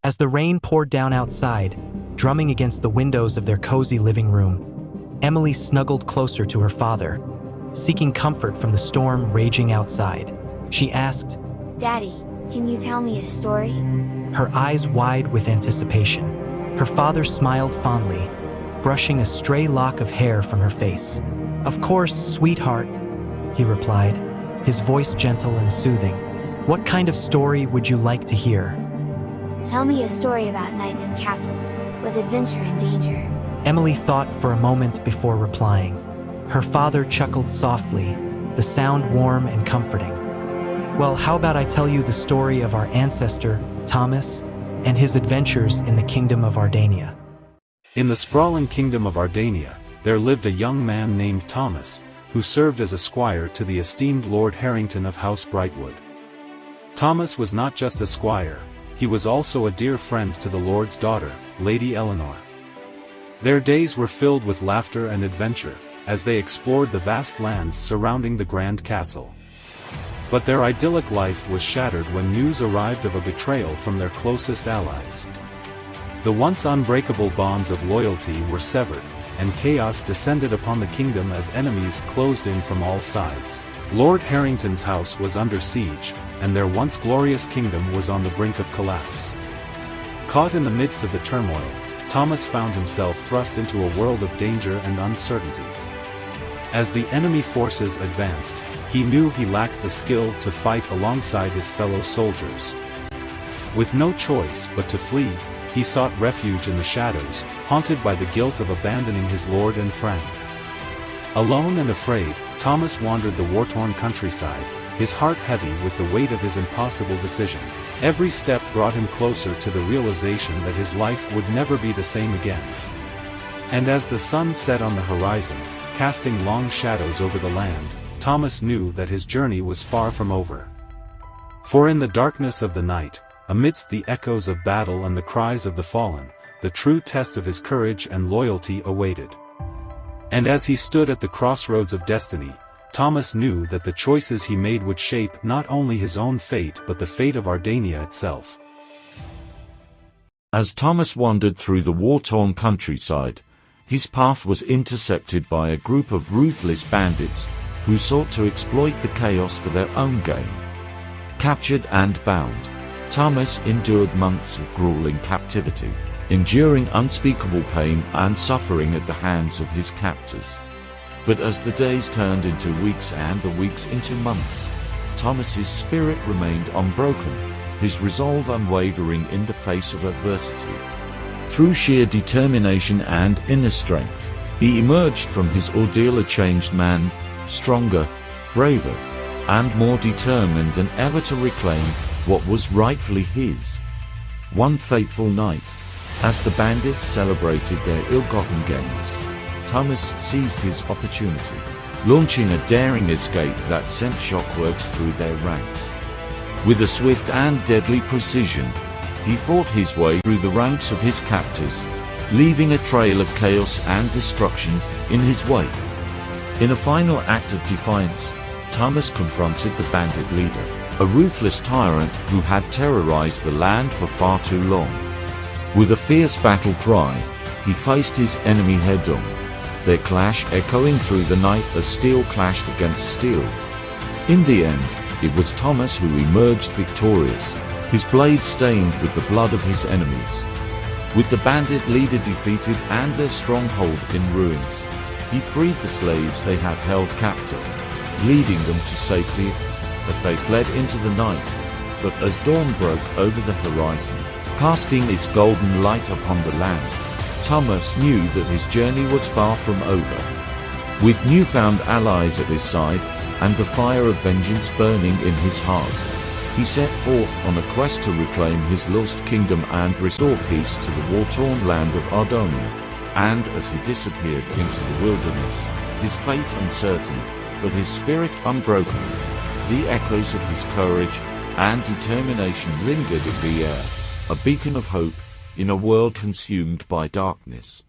As the rain poured down outside, drumming against the windows of their cozy living room, Emily snuggled closer to her father, seeking comfort from the storm raging outside. She asked, "Daddy, can you tell me a story?" her eyes wide with anticipation. Her father smiled fondly, brushing a stray lock of hair from her face. "Of course, sweetheart," he replied, his voice gentle and soothing. "What kind of story would you like to hear?" "Tell me a story about knights and castles, with adventure and danger." Emily thought for a moment before replying. Her father chuckled softly, the sound warm and comforting. "Well, how about I tell you the story of our ancestor, Thomas, and his adventures in the kingdom of Ardania." In the sprawling kingdom of Ardania, there lived a young man named Thomas, who served as a squire to the esteemed Lord Harrington of House Brightwood. Thomas was not just a squire, he was also a dear friend to the Lord's daughter, Lady Eleanor. Their days were filled with laughter and adventure, as they explored the vast lands surrounding the grand castle. But their idyllic life was shattered when news arrived of a betrayal from their closest allies. The once unbreakable bonds of loyalty were severed, and chaos descended upon the kingdom as enemies closed in from all sides. Lord Harrington's house was under siege, and their once glorious kingdom was on the brink of collapse. Caught in the midst of the turmoil, Thomas found himself thrust into a world of danger and uncertainty. As the enemy forces advanced, he knew he lacked the skill to fight alongside his fellow soldiers. With no choice but to flee, he sought refuge in the shadows, haunted by the guilt of abandoning his lord and friend. Alone and afraid, Thomas wandered the war-torn countryside, his heart heavy with the weight of his impossible decision. Every step brought him closer to the realization that his life would never be the same again. And as the sun set on the horizon, casting long shadows over the land, Thomas knew that his journey was far from over. For in the darkness of the night, amidst the echoes of battle and the cries of the fallen, the true test of his courage and loyalty awaited. And as he stood at the crossroads of destiny, Thomas knew that the choices he made would shape not only his own fate but the fate of Ardania itself. As Thomas wandered through the war-torn countryside, his path was intercepted by a group of ruthless bandits who sought to exploit the chaos for their own gain. Captured and bound, Thomas endured months of grueling captivity, enduring unspeakable pain and suffering at the hands of his captors. But as the days turned into weeks and the weeks into months, Thomas's spirit remained unbroken, his resolve unwavering in the face of adversity. Through sheer determination and inner strength, he emerged from his ordeal a changed man, stronger, braver, and more determined than ever to reclaim what was rightfully his. One fateful night, as the bandits celebrated their ill-gotten gains, Thomas seized his opportunity, launching a daring escape that sent shockwaves through their ranks. With a swift and deadly precision, he fought his way through the ranks of his captors, leaving a trail of chaos and destruction in his wake. In a final act of defiance, Thomas confronted the bandit leader, a ruthless tyrant who had terrorized the land for far too long. With a fierce battle cry, he faced his enemy head-on, their clash echoing through the night as steel clashed against steel. In the end, it was Thomas who emerged victorious, his blade stained with the blood of his enemies. With the bandit leader defeated and their stronghold in ruins, he freed the slaves they had held captive, leading them to safety as they fled into the night. But as dawn broke over the horizon, casting its golden light upon the land, Thomas knew that his journey was far from over. With newfound allies at his side, and the fire of vengeance burning in his heart, he set forth on a quest to reclaim his lost kingdom and restore peace to the war-torn land of Ardania. And as he disappeared into the wilderness, his fate uncertain, but his spirit unbroken, the echoes of his courage and determination lingered in the air, a beacon of hope in a world consumed by darkness.